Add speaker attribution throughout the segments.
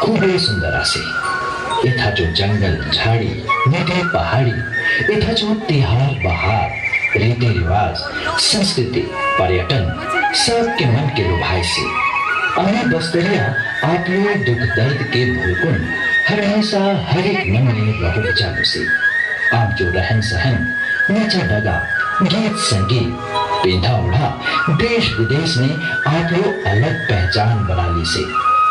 Speaker 1: खूब सुंदर आसे। इथा जो जंगल झाड़ी मीठे पहाड़ी, इथा जो त्योहार बहार रीति रिवाज संस्कृति पर्यटन सबके मन के लुभाए से अने बस्तरिया आप लोग दुख दर्द के भूलकुन हर हमेशा हर एक मन में रहो जानो से आप जो रहन सहन नचा डगा गीत संगीत पेंधा उड़ा देश विदेश में आप लोग अलग पहचान बना ली से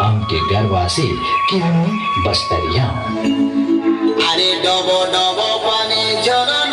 Speaker 1: आम के गर्वासे कि हम बस्तरिया
Speaker 2: আরে ডব ডব পানি ঝরনা